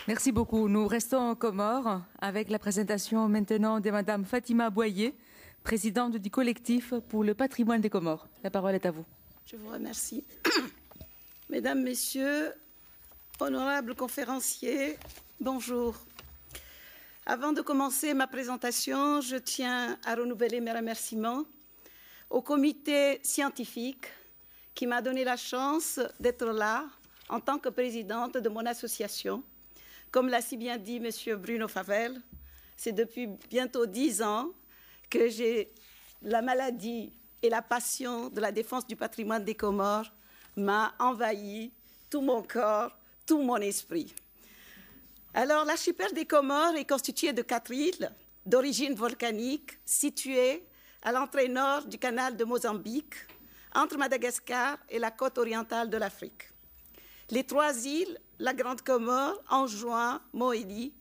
Merci beaucoup. Nous restons aux Comores avec la présentation maintenant de Madame Fatima Boyer, présidente du collectif pour le patrimoine des Comores. La parole est à vous. Je vous remercie. Mesdames, Messieurs, honorables conférenciers, bonjour. Avant de commencer ma présentation, je tiens à renouveler mes remerciements au comité scientifique qui m'a donné la chance d'être là en tant que présidente de mon association. Comme l'a si bien dit M. Bruno Favel, c'est depuis bientôt 10 ans que j'ai la maladie et la passion de la défense du patrimoine des Comores m'a envahi tout mon corps, tout mon esprit. Alors, l'archipel des Comores est constitué de 4 îles d'origine volcanique situées à l'entrée nord du canal de Mozambique, entre Madagascar et la côte orientale de l'Afrique. Les 3 îles, la Grande Comore, Anjouan, Mohéli,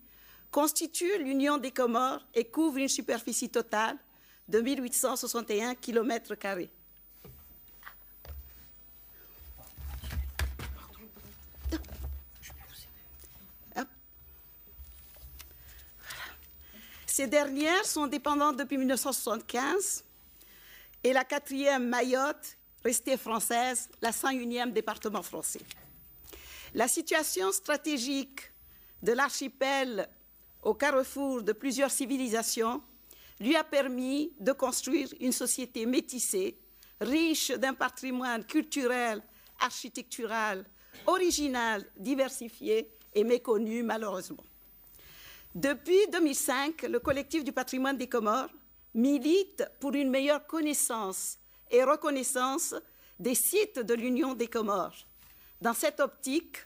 constituent l'Union des Comores et couvrent une superficie totale de 1861 km². Ces dernières sont dépendantes depuis 1975 et la 4e Mayotte, restée française, la 101e département français. La situation stratégique de l'archipel au carrefour de plusieurs civilisations lui a permis de construire une société métissée, riche d'un patrimoine culturel, architectural, original, diversifié et méconnu malheureusement. Depuis 2005, le collectif du patrimoine des Comores milite pour une meilleure connaissance et reconnaissance des sites de l'Union des Comores. Dans cette optique,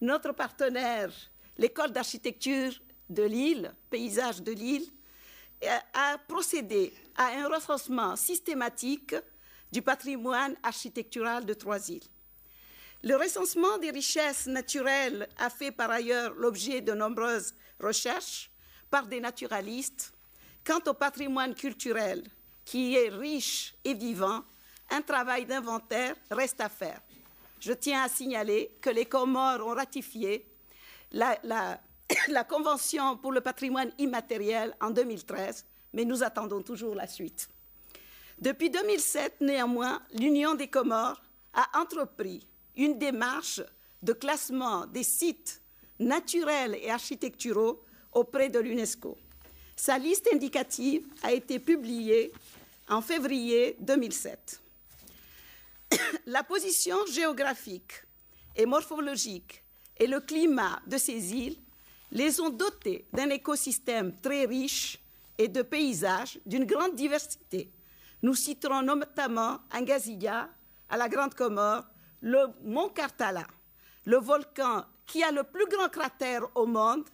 notre partenaire, l'école d'architecture de Lille, Paysage de Lille, a procédé à un recensement systématique du patrimoine architectural de 3 îles. Le recensement des richesses naturelles a fait par ailleurs l'objet de nombreuses recherches par des naturalistes. Quant au patrimoine culturel, qui est riche et vivant, un travail d'inventaire reste à faire. Je tiens à signaler que les Comores ont ratifié la Convention pour le patrimoine immatériel en 2013, mais nous attendons toujours la suite. Depuis 2007, néanmoins, l'Union des Comores a entrepris une démarche de classement des sites naturels et architecturaux auprès de l'UNESCO. Sa liste indicative a été publiée en février 2007. La position géographique et morphologique et le climat de ces îles les ont dotées d'un écosystème très riche et de paysages d'une grande diversité. Nous citerons notamment Angaziya, à la Grande Comore, le mont Kartala, le volcan qui a le plus grand cratère au monde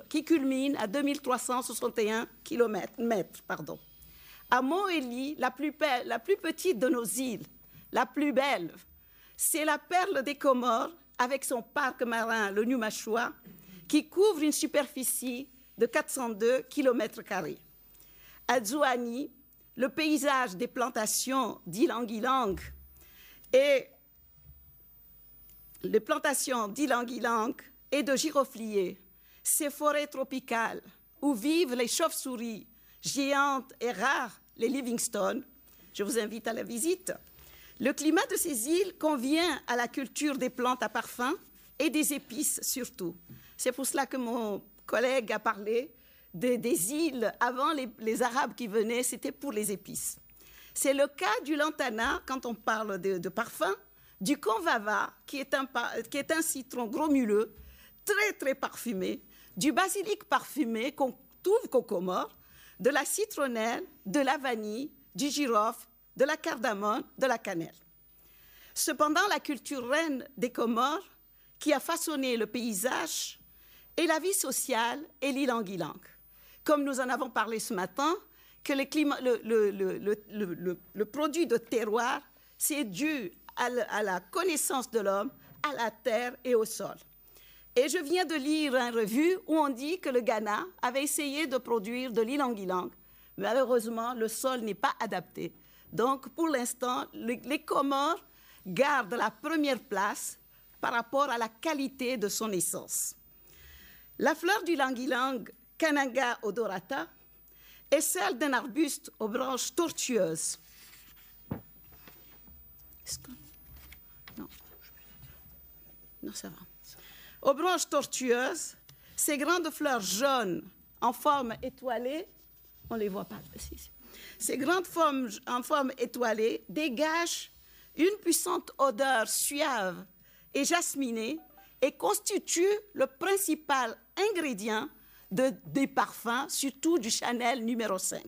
qui culmine à 2361 km. À Mohéli, la plus petite de nos îles, la plus belle, c'est la perle des Comores avec son parc marin, le Numashua, qui couvre une superficie de 402 km². À Zouani, le paysage des plantations d'ylang-ylang et les plantations d'ylang-ylang et de girofliers, ces forêts tropicales où vivent les chauves-souris géantes et rares, les Livingstone. Je vous invite à la visite. Le climat de ces îles convient à la culture des plantes à parfum et des épices surtout. C'est pour cela que mon collègue a parlé des îles. Avant, les Arabes qui venaient, c'était pour les épices. C'est le cas du lantana, quand on parle de parfum, du convava, qui est un citron gromuleux, très, très parfumé, du basilic parfumé qu'on trouve qu'aux Comores, de la citronnelle, de la vanille, du girofle, de la cardamome, de la cannelle. Cependant, la culture reine des Comores, qui a façonné le paysage, est la vie sociale et l'ylang-ylang. Comme nous en avons parlé ce matin, que le produit de terroir, c'est dû à la connaissance de l'homme, à la terre et au sol. Et je viens de lire une revue où on dit que le Ghana avait essayé de produire de l'ylang-ylang. Malheureusement, le sol n'est pas adapté. Donc, pour l'instant, les Comores gardent la première place par rapport à la qualité de son essence. La fleur du ylang-ylang, Cananga odorata, est celle d'un arbuste aux branches tortueuses. Non, ça va. Aux branches tortueuses, ces grandes fleurs jaunes en forme étoilée, on ne les voit pas ici. Ces grandes formes en forme étoilée dégagent une puissante odeur suave et jasminée et constituent le principal ingrédient des parfums, surtout du Chanel numéro 5.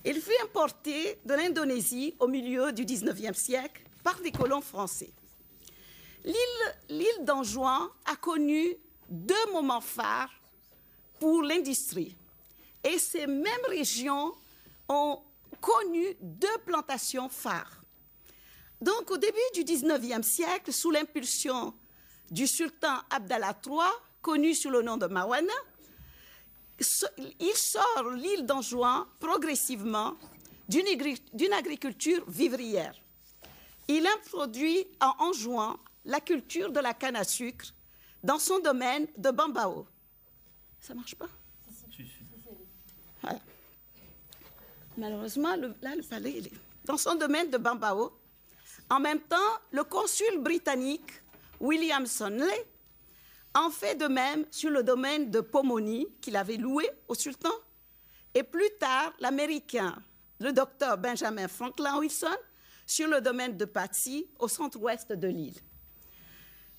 Il fut importé de l'Indonésie au milieu du XIXe siècle par des colons français. L'île d'Anjouan a connu deux moments phares pour l'industrie. Et ces mêmes régions ont connu deux plantations phares. Donc, au début du XIXe siècle, sous l'impulsion du sultan Abdallah III, connu sous le nom de Mawana, il sort l'île d'Anjouan progressivement d'une agriculture vivrière. Il introduit en Anjouan la culture de la canne à sucre dans son domaine de Bambao. Ça marche pas? Voilà. Malheureusement, le palais, il est dans son domaine de Bambao. En même temps, le consul britannique William Sonley en fait de même sur le domaine de Pomoni qu'il avait loué au sultan. Et plus tard, l'Américain, le docteur Benjamin Franklin Wilson, sur le domaine de Patsy au centre-ouest de l'île.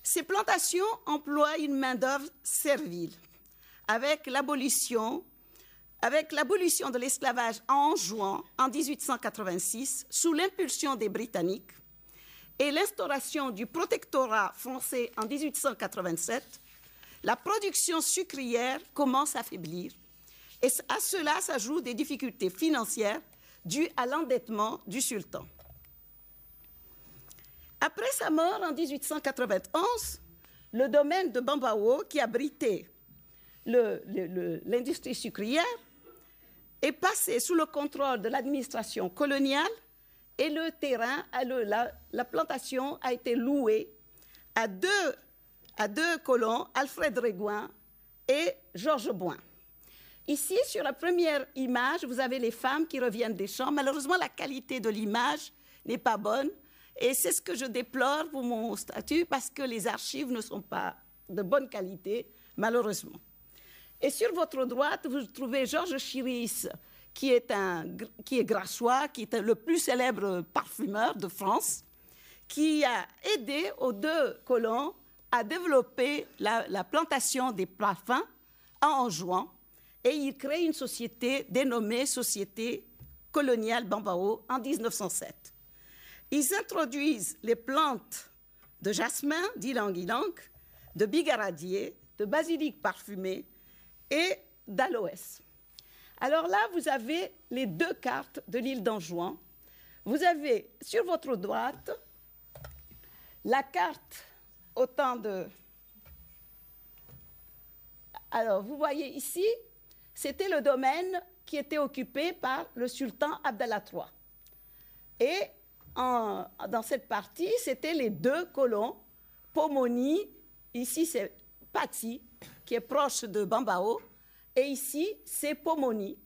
Ces plantations emploient une main-d'œuvre servile. Avec l'abolition de l'esclavage en Anjouan en 1886, sous l'impulsion des Britanniques, et l'instauration du protectorat français en 1887, la production sucrière commence à faiblir. Et à cela s'ajoutent des difficultés financières dues à l'endettement du sultan. Après sa mort en 1891, le domaine de Bambao, qui abritait l'industrie sucrière, est passé sous le contrôle de l'administration coloniale et le terrain, la plantation a été louée à deux colons, Alfred Régoin et Georges Boin. Ici, sur la première image, vous avez les femmes qui reviennent des champs. Malheureusement, la qualité de l'image n'est pas bonne. Et c'est ce que je déplore pour mon statut, parce que les archives ne sont pas de bonne qualité, malheureusement. Et sur votre droite, vous trouvez Georges Chiris, qui est grassois, qui est le plus célèbre parfumeur de France, qui a aidé aux deux colons à développer la plantation des parfums en Anjouan. Et il crée une société dénommée Société coloniale Bambao en 1907. Ils introduisent les plantes de jasmin, d'ylang-ylang, de bigaradier, de basilic parfumé et d'aloès. Alors là, vous avez les deux cartes de l'île d'Anjouan. Vous avez sur votre droite la carte au temps de... Alors, vous voyez ici, c'était le domaine qui était occupé par le sultan Abdallah III. Et dans cette partie, c'était les deux colons, Pomoni, ici c'est Patsy, qui est proche de Bambao, et ici c'est Pomoni,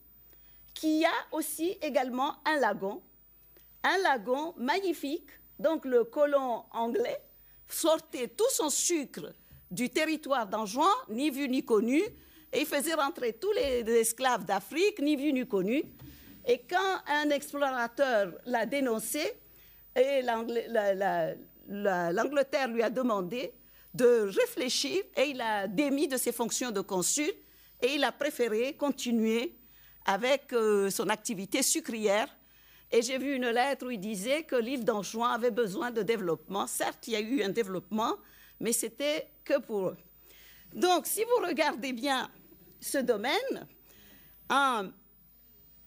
qui a aussi également un lagon magnifique. Donc le colon anglais sortait tout son sucre du territoire d'Anjouan, ni vu ni connu, et il faisait rentrer tous les esclaves d'Afrique, ni vu ni connu. Et quand un explorateur l'a dénoncé, et l'Angleterre lui a demandé de réfléchir, et il a démis de ses fonctions de consul, et il a préféré continuer avec son activité sucrière. Et j'ai vu une lettre où il disait que l'île d'Anjouan avait besoin de développement. Certes, il y a eu un développement, mais c'était que pour eux. Donc, si vous regardez bien ce domaine,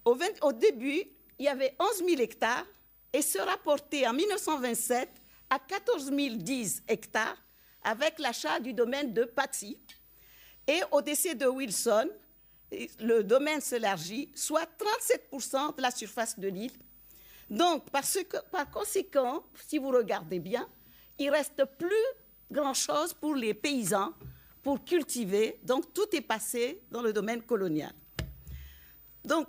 au début, il y avait 11 000 hectares, et se rapportait en 1927 à 14 010 hectares avec l'achat du domaine de Patsy. Et au décès de Wilson, le domaine s'élargit, soit 37% de la surface de l'île. Donc, par conséquent, si vous regardez bien, il ne reste plus grand-chose pour les paysans, pour cultiver. Donc, tout est passé dans le domaine colonial. Donc,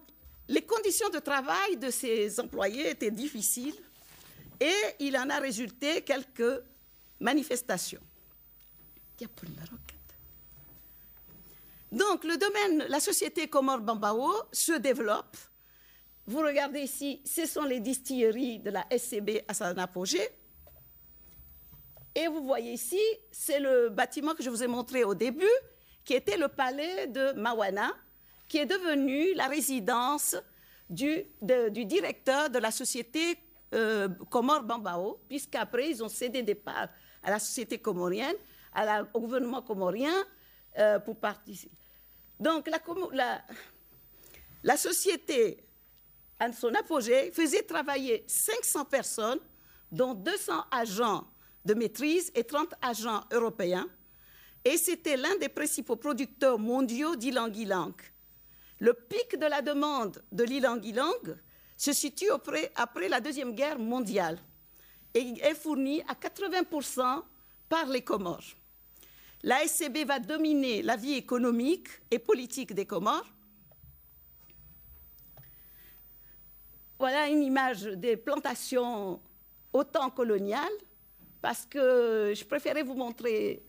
les conditions de travail de ces employés étaient difficiles et il en a résulté quelques manifestations. Donc, la société Comore-Bambao se développe. Vous regardez ici, ce sont les distilleries de la SCB à son apogée. Et vous voyez ici, c'est le bâtiment que je vous ai montré au début, qui était le palais de Mawana, qui est devenu la résidence du directeur de la société Comore-Bambao, puisqu'après, ils ont cédé des parts à la société comorienne, au gouvernement comorien, pour participer. Donc, la société, à son apogée, faisait travailler 500 personnes, dont 200 agents de maîtrise et 30 agents européens. Et c'était l'un des principaux producteurs mondiaux d'ylang-ylang. Le pic de la demande de l'ylang-ylang se situe après la Deuxième Guerre mondiale et est fourni à 80% par les Comores. La SCB va dominer la vie économique et politique des Comores. Voilà une image des plantations au temps colonial, parce que je préférais vous montrer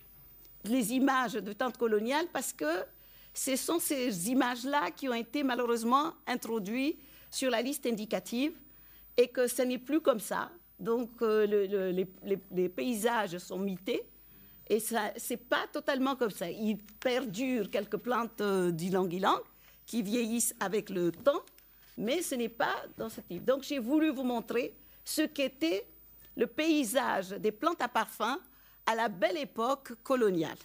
les images du temps colonial, parce que ce sont ces images-là qui ont été malheureusement introduites sur la liste indicative et que ce n'est plus comme ça. Donc les paysages sont mités et ce n'est pas totalement comme ça. Il perdure quelques plantes d'ylang-ylang qui vieillissent avec le temps, mais ce n'est pas dans ce type. Donc j'ai voulu vous montrer ce qu'était le paysage des plantes à parfum à la belle époque coloniale.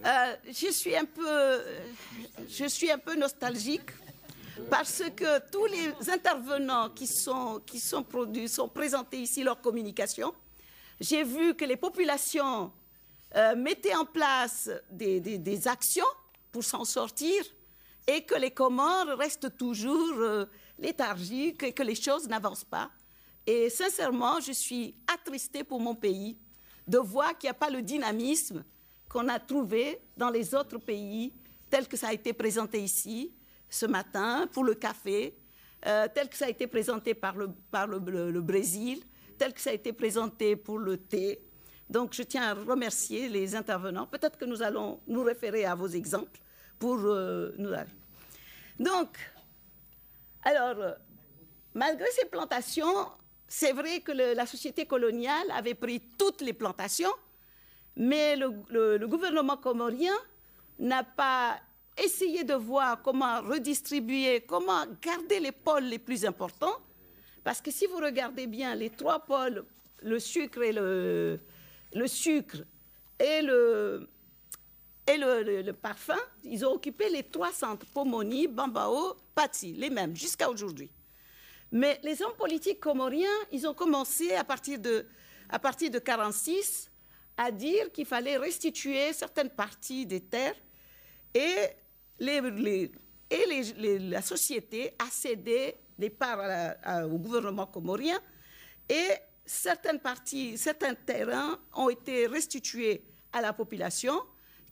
Je suis un peu nostalgique parce que tous les intervenants qui sont présentés ici, leur communication, j'ai vu que les populations mettaient en place des actions pour s'en sortir et que les Comores restent toujours léthargiques et que les choses n'avancent pas. Et sincèrement, je suis attristée pour mon pays de voir qu'il n'y a pas le dynamisme qu'on a trouvé dans les autres pays, tel que ça a été présenté ici ce matin pour le café, tel que ça a été présenté par le Brésil, tel que ça a été présenté pour le thé. Donc, je tiens à remercier les intervenants. Peut-être que nous allons nous référer à vos exemples pour nous aller. Donc, alors, malgré ces plantations, c'est vrai que la société coloniale avait pris toutes les plantations, mais le gouvernement comorien n'a pas essayé de voir comment redistribuer, comment garder les pôles les plus importants. Parce que si vous regardez bien les trois pôles, le sucre et le parfum, ils ont occupé les trois centres, Pomoni, Bambao, Pati, les mêmes, jusqu'à aujourd'hui. Mais les hommes politiques comoriens, ils ont commencé à partir de 1946 à dire qu'il fallait restituer certaines parties des terres et la société a cédé des parts au gouvernement comorien et certains terrains ont été restitués à la population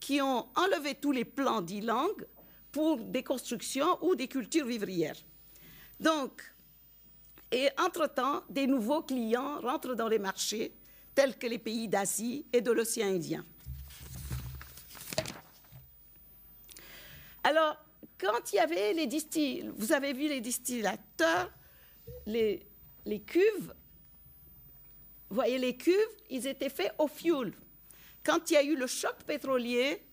qui ont enlevé tous les plants d'ylang pour des constructions ou des cultures vivrières. Donc, et entre-temps, des nouveaux clients rentrent dans les marchés tels que les pays d'Asie et de l'océan Indien. Alors, quand il y avait vous avez vu les distillateurs, les cuves, vous voyez les cuves, ils étaient faits au fioul. Quand il y a eu le choc pétrolier,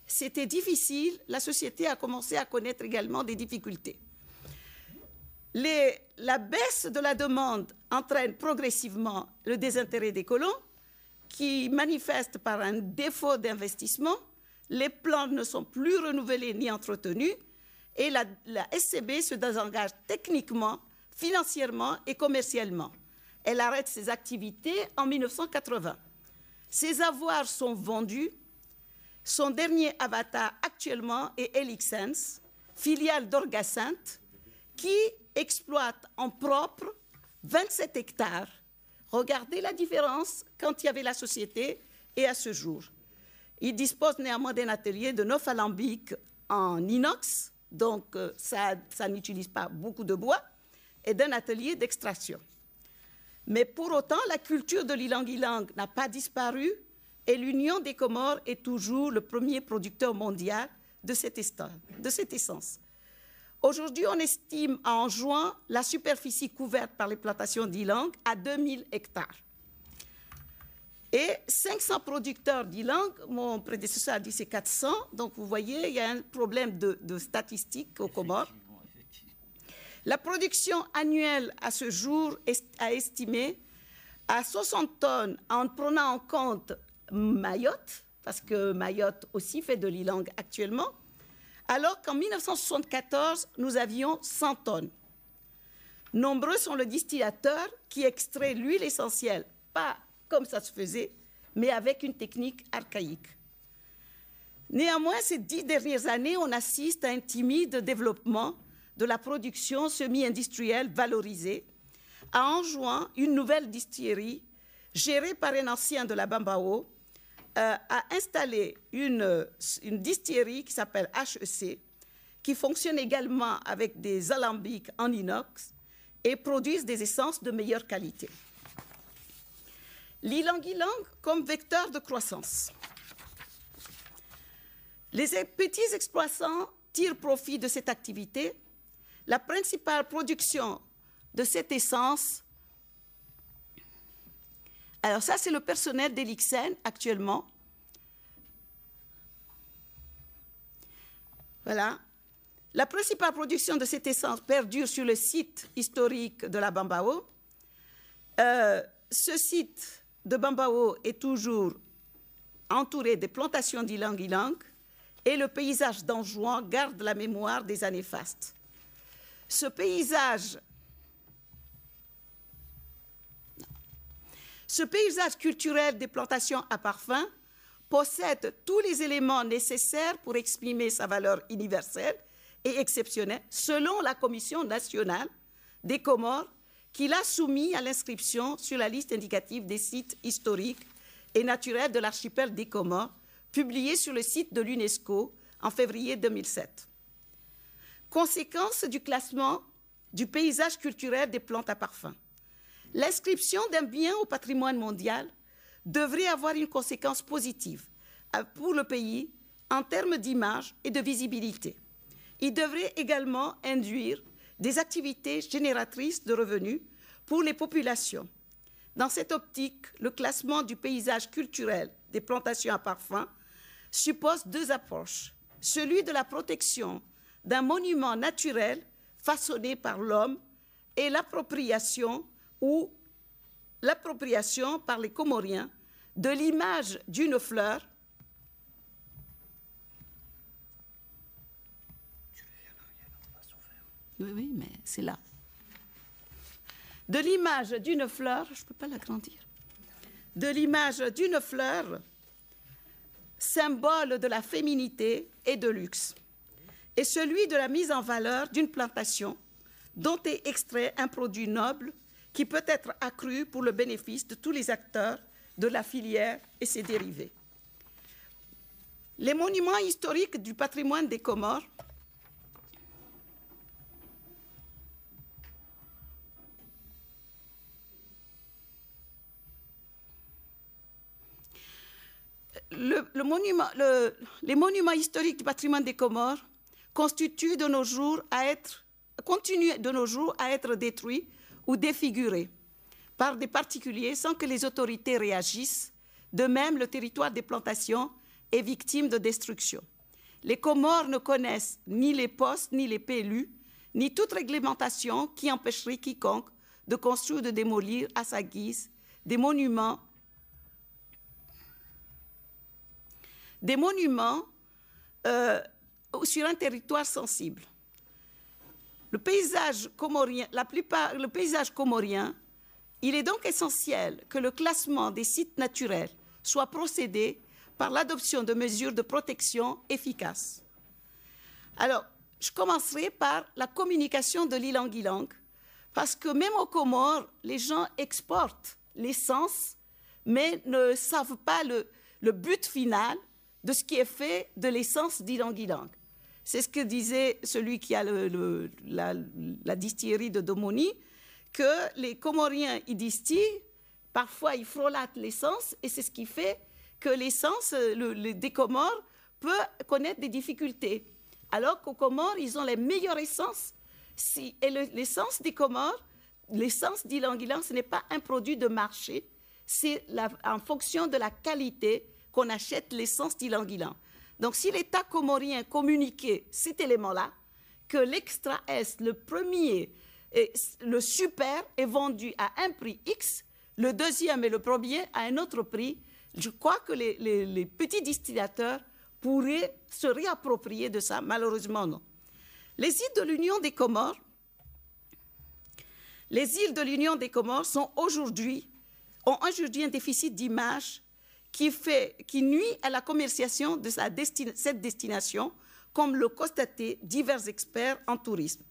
c'était difficile, la société a commencé à connaître également des difficultés. La baisse de la demande entraîne progressivement le désintérêt des colons qui manifeste par un défaut d'investissement. Les plans ne sont plus renouvelés ni entretenus et la SCB se désengage techniquement, financièrement et commercialement. Elle arrête ses activités en 1980. Ses avoirs sont vendus. Son dernier avatar actuellement est Elixens, filiale d'Orgasint, qui exploite en propre 27 hectares Regardez la différence quand il y avait la société et à ce jour. Il dispose néanmoins d'un atelier de 9 alambics en inox, donc ça n'utilise pas beaucoup de bois, et d'un atelier d'extraction. Mais pour autant, la culture de l'ilang-ilang n'a pas disparu et l'Union des Comores est toujours le premier producteur mondial de cette essence. Aujourd'hui, on estime en juin la superficie couverte par les plantations d'ilang à 2000 hectares. Et 500 producteurs d'ilang, mon prédécesseur a dit c'est 400, donc vous voyez, il y a un problème de statistiques aux Comores. La production annuelle à ce jour a estimé à 60 tonnes en prenant en compte Mayotte, parce que Mayotte aussi fait de l'ilang actuellement, alors qu'en 1974, nous avions 100 tonnes. Nombreux sont les distillateurs qui extraient l'huile essentielle, pas comme ça se faisait, mais avec une technique archaïque. Néanmoins, ces 10 dernières années, on assiste à un timide développement de la production semi-industrielle valorisée, a enjoint une nouvelle distillerie gérée par un ancien de la Bambao, a installé une distillerie qui s'appelle HEC, qui fonctionne également avec des alambics en inox et produisent des essences de meilleure qualité. L'ilang-ilang comme vecteur de croissance. Les petits exploitants tirent profit de cette activité. La principale production de cette essence, alors ça c'est le personnel d'Elixen actuellement. Voilà. La principale production de cette essence perdure sur le site historique de la Bambao. Ce site de Bambao est toujours entouré des plantations d'ilang-ilang et le paysage d'Anjouan garde la mémoire des années fastes. Ce paysage culturel des plantations à parfum possède tous les éléments nécessaires pour exprimer sa valeur universelle et exceptionnelle selon la Commission nationale des Comores qui l'a soumis à l'inscription sur la liste indicative des sites historiques et naturels de l'archipel des Comores, publiée sur le site de l'UNESCO en février 2007. Conséquence du classement du paysage culturel des plantes à parfum. L'inscription d'un bien au patrimoine mondial devrait avoir une conséquence positive pour le pays en termes d'image et de visibilité. Il devrait également induire des activités génératrices de revenus pour les populations. Dans cette optique, le classement du paysage culturel des plantations à parfum suppose 2 approches. Celui de la protection d'un monument naturel façonné par l'homme et l'appropriation par les Comoriens de l'image d'une fleur oui, mais c'est là. De l'image d'une fleur, je ne peux pas l'agrandir, de l'image d'une fleur, symbole de la féminité et de luxe, et celui de la mise en valeur d'une plantation dont est extrait un produit noble qui peut être accru pour le bénéfice de tous les acteurs de la filière et ses dérivés. Les monuments historiques du patrimoine des Comores les monuments historiques du patrimoine des Comores continuent de nos jours à être détruits ou défigurés par des particuliers sans que les autorités réagissent. De même, le territoire des plantations est victime de destruction. Les Comores ne connaissent ni les postes, ni les PLU, ni toute réglementation qui empêcherait quiconque de construire ou de démolir à sa guise des monuments sur un territoire sensible. Le paysage comorien, il est donc essentiel que le classement des sites naturels soit procédé par l'adoption de mesures de protection efficaces. Alors, je commencerai par la communication de l'ilang-ilang, parce que même aux Comores, les gens exportent l'essence, mais ne savent pas le but final de ce qui est fait de l'essence d'ylang-ylang. C'est ce que disait celui qui a la distillerie de Domoni, que les Comoriens y distillent, parfois ils frôlatent l'essence, et c'est ce qui fait que l'essence des Comores peut connaître des difficultés. Alors qu'aux Comores, ils ont les meilleures essences. Et l'essence des Comores, l'essence d'ylang-ylang, ce n'est pas un produit de marché, c'est en fonction de la qualité qu'on achète l'essence d'ylang-ylang. Donc si l'État comorien communiquait cet élément-là, que l'extra S, le premier, le super, est vendu à un prix X, le deuxième et le premier à un autre prix, je crois que les petits distillateurs pourraient se réapproprier de ça. Malheureusement, non. Les îles de l'Union des Comores ont aujourd'hui un déficit d'image qui nuit à la commercialisation de cette destination, comme le constataient divers experts en tourisme.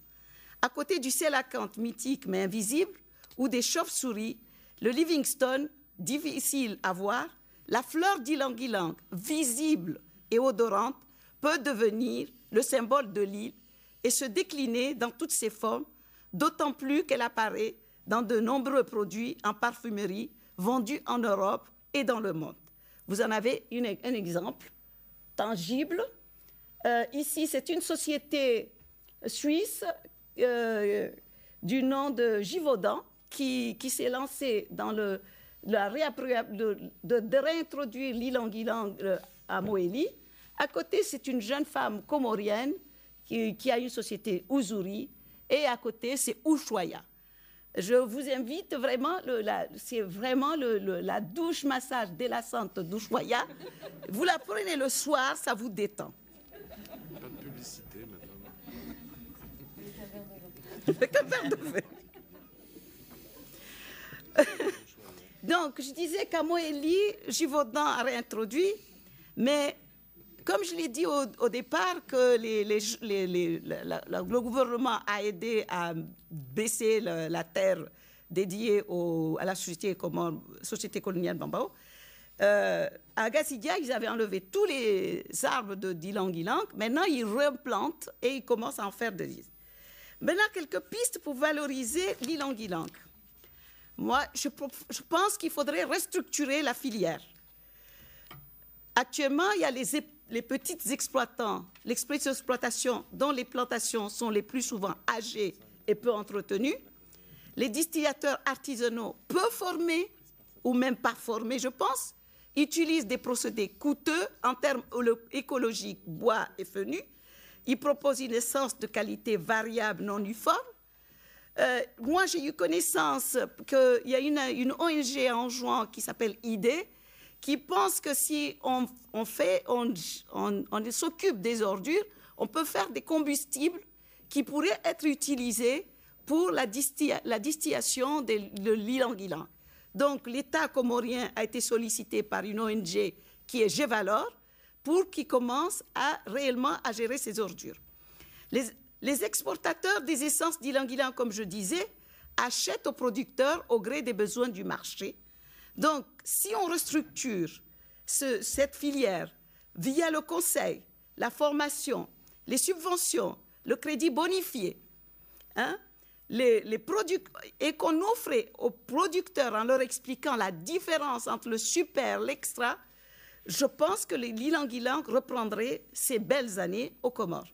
À côté du sélacanthe mythique mais invisible, ou des chauves-souris, le Livingstone, difficile à voir, la fleur d'ylang-ylang, visible et odorante, peut devenir le symbole de l'île et se décliner dans toutes ses formes, d'autant plus qu'elle apparaît dans de nombreux produits en parfumerie vendus en Europe et dans le monde. Vous en avez un exemple tangible. Ici, c'est une société suisse du nom de Givaudan qui s'est lancée dans de réintroduire l'ylang-ylang à Moélie. À côté, c'est une jeune femme comorienne qui a une société Uzuri. Et à côté, c'est Ushuaïa. Je vous invite vraiment, c'est vraiment la douche massage délassante d'Ushuaïa. Vous la prenez le soir, ça vous détend. Pas de publicité maintenant. Avec un verre de vin. Donc, je disais qu'à Moélie, Givaudan a réintroduit, mais comme je l'ai dit au départ, que le gouvernement a aidé à baisser la terre dédiée à la société coloniale Bambao, à Gassidia, ils avaient enlevé tous les arbres d'ylang-ylang. Maintenant, ils replantent et ils commencent à en faire des îles. Maintenant, quelques pistes pour valoriser l'ylang-ylang. Moi, je pense qu'il faudrait restructurer la filière. Actuellement, il y a les petits exploitants, l'exploitation dont les plantations sont les plus souvent âgées et peu entretenues. Les distillateurs artisanaux, peu formés ou même pas formés, je pense, utilisent des procédés coûteux en termes écologiques, bois et fenouil. Ils proposent une essence de qualité variable, non uniforme. Moi, j'ai eu connaissance qu'il y a une ONG en juin qui s'appelle ID, qui pense que si on s'occupe des ordures, on peut faire des combustibles qui pourraient être utilisés pour la distillation de l'ylang-ylang. Donc, l'État comorien a été sollicité par une ONG qui est Gévalor pour qu'il commence réellement à gérer ces ordures. Les exportateurs des essences d'ylang-ylang, comme je disais, achètent aux producteurs au gré des besoins du marché. Donc, si on restructure cette filière via le conseil, la formation, les subventions, le crédit bonifié, et qu'on offrait aux producteurs en leur expliquant la différence entre le super et l'extra, je pense que l'ylang-ylang reprendrait ses belles années aux Comores.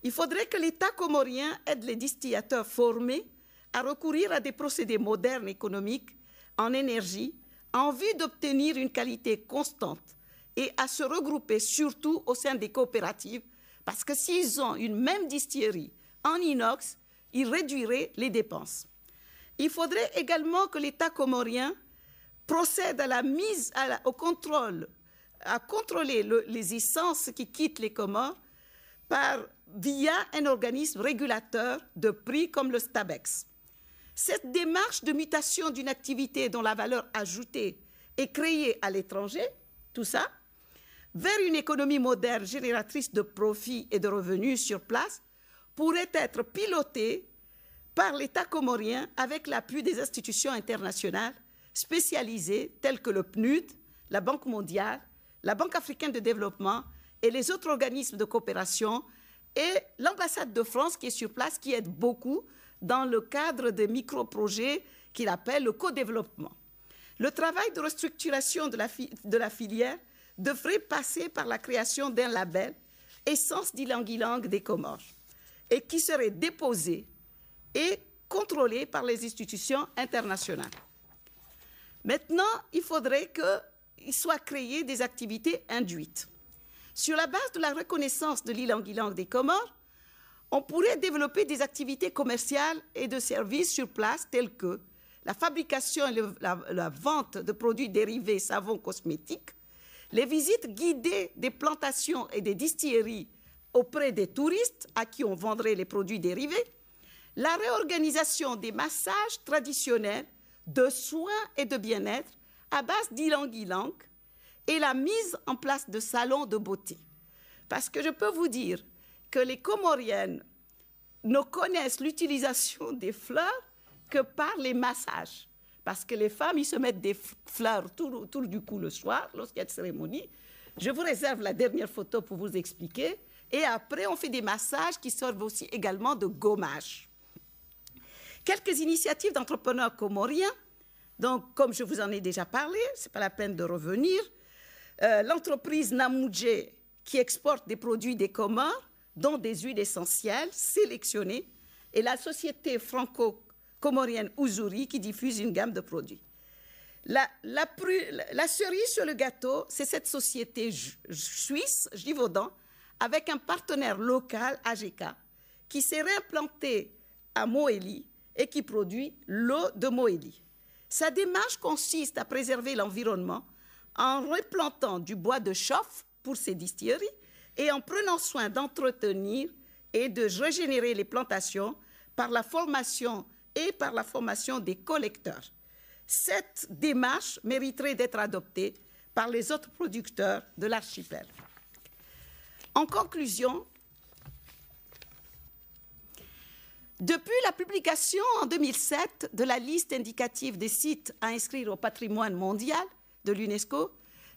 Il faudrait que l'État comorien aide les distillateurs formés à recourir à des procédés modernes économiques en énergie en vue d'obtenir une qualité constante et à se regrouper surtout au sein des coopératives parce que s'ils ont une même distillerie en inox, ils réduiraient les dépenses. Il faudrait également que l'État comorien procède à la mise au contrôle, à contrôler les essences qui quittent les Comores via un organisme régulateur de prix comme le Stabex. Cette démarche de mutation d'une activité dont la valeur ajoutée est créée à l'étranger, tout ça, vers une économie moderne génératrice de profits et de revenus sur place, pourrait être pilotée par l'État comorien avec l'appui des institutions internationales, spécialisées telles que le PNUD, la Banque mondiale, la Banque africaine de développement et les autres organismes de coopération et l'ambassade de France qui est sur place, qui aide beaucoup dans le cadre de micro-projets qu'il appelle le co-développement. Le travail de restructuration de la filière devrait passer par la création d'un label Essence d'Ilang-Ilang des Comores et qui serait déposé et contrôlé par les institutions internationales. Maintenant, il faudrait qu'il soit créé des activités induites. Sur la base de la reconnaissance de l'Ilang-Ilang des Comores, on pourrait développer des activités commerciales et de services sur place telles que la fabrication et la vente de produits dérivés savons cosmétiques, les visites guidées des plantations et des distilleries auprès des touristes à qui on vendrait les produits dérivés, la réorganisation des massages traditionnels de soins et de bien-être à base d'Ilang-Ilang et la mise en place de salons de beauté. Parce que je peux vous dire que les Comoriennes ne connaissent l'utilisation des fleurs que par les massages. Parce que les femmes, ils se mettent des fleurs autour du cou le soir, lorsqu'il y a une cérémonie. Je vous réserve la dernière photo pour vous expliquer. Et après, on fait des massages qui servent aussi également de gommage. Quelques initiatives d'entrepreneurs comoriens. Donc, comme je vous en ai déjà parlé, ce n'est pas la peine de revenir. L'entreprise Namoudjé, qui exporte des produits des Comores, dont des huiles essentielles sélectionnées, et la société franco-comorienne Ouzouri, qui diffuse une gamme de produits. La cerise sur le gâteau, c'est cette société suisse, Givaudan, avec un partenaire local, AGK, qui s'est réimplanté à Moélie et qui produit l'eau de Moélie. Sa démarche consiste à préserver l'environnement en replantant du bois de chauffe pour ses distilleries et en prenant soin d'entretenir et de régénérer les plantations par la formation des collecteurs. Cette démarche mériterait d'être adoptée par les autres producteurs de l'archipel. En conclusion, depuis la publication en 2007 de la liste indicative des sites à inscrire au patrimoine mondial de l'UNESCO,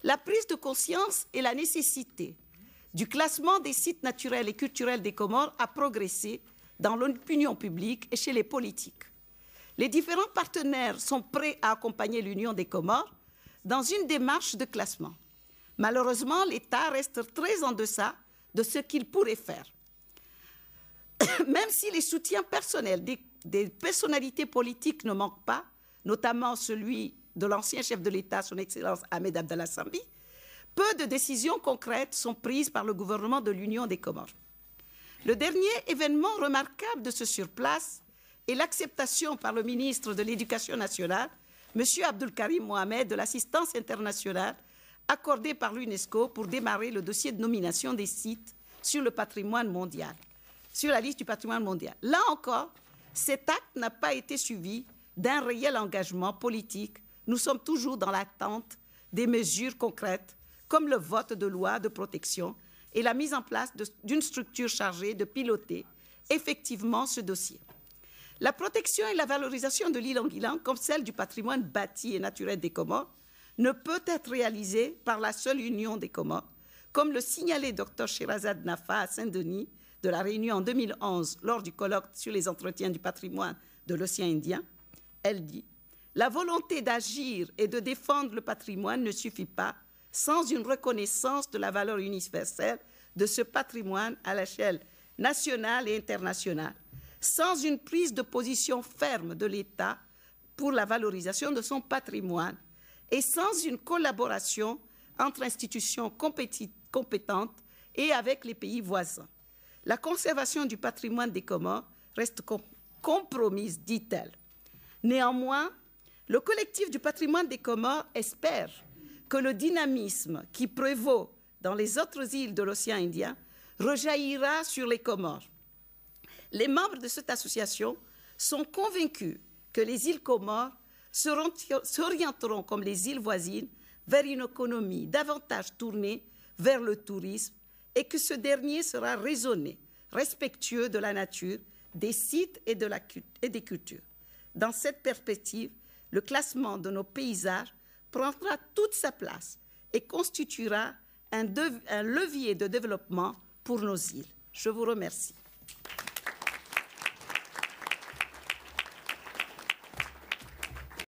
la prise de conscience et la nécessité du classement des sites naturels et culturels des Comores a progressé dans l'opinion publique et chez les politiques. Les différents partenaires sont prêts à accompagner l'Union des Comores dans une démarche de classement. Malheureusement, l'État reste très en deçà de ce qu'il pourrait faire. Même si les soutiens personnels des personnalités politiques ne manquent pas, notamment celui de l'ancien chef de l'État, son Excellence Ahmed Abdallah Sambi, peu de décisions concrètes sont prises par le gouvernement de l'Union des Comores. Le dernier événement remarquable de ce surplace est l'acceptation par le ministre de l'Éducation nationale, M. Abdul Karim Mohamed, de l'assistance internationale accordée par l'UNESCO pour démarrer le dossier de nomination des sites sur le patrimoine mondial, sur la liste du patrimoine mondial. Là encore, cet acte n'a pas été suivi d'un réel engagement politique. Nous sommes toujours dans l'attente des mesures concrètes, comme le vote de loi de protection et la mise en place d'une structure chargée de piloter effectivement ce dossier. La protection et la valorisation de l'Ilang-Ilang, comme celle du patrimoine bâti et naturel des Comores, ne peut être réalisée par la seule Union des Comores, comme le signalait Dr Sherazade Nafa à Saint-Denis de la Réunion en 2011 lors du colloque sur les entretiens du patrimoine de l'océan Indien. Elle dit « La volonté d'agir et de défendre le patrimoine ne suffit pas sans une reconnaissance de la valeur universelle de ce patrimoine à l'échelle nationale et internationale, sans une prise de position ferme de l'État pour la valorisation de son patrimoine et sans une collaboration entre institutions compétentes et avec les pays voisins. La conservation du patrimoine des Comores reste compromise, dit-elle. Néanmoins, le collectif du patrimoine des Comores espère que le dynamisme qui prévaut dans les autres îles de l'océan Indien rejaillira sur les Comores. Les membres de cette association sont convaincus que les îles Comores s'orienteront, comme les îles voisines, vers une économie davantage tournée vers le tourisme et que ce dernier sera raisonné, respectueux de la nature, des sites et des cultures. Dans cette perspective, le classement de nos paysages prendra toute sa place et constituera un levier de développement pour nos îles. Je vous remercie.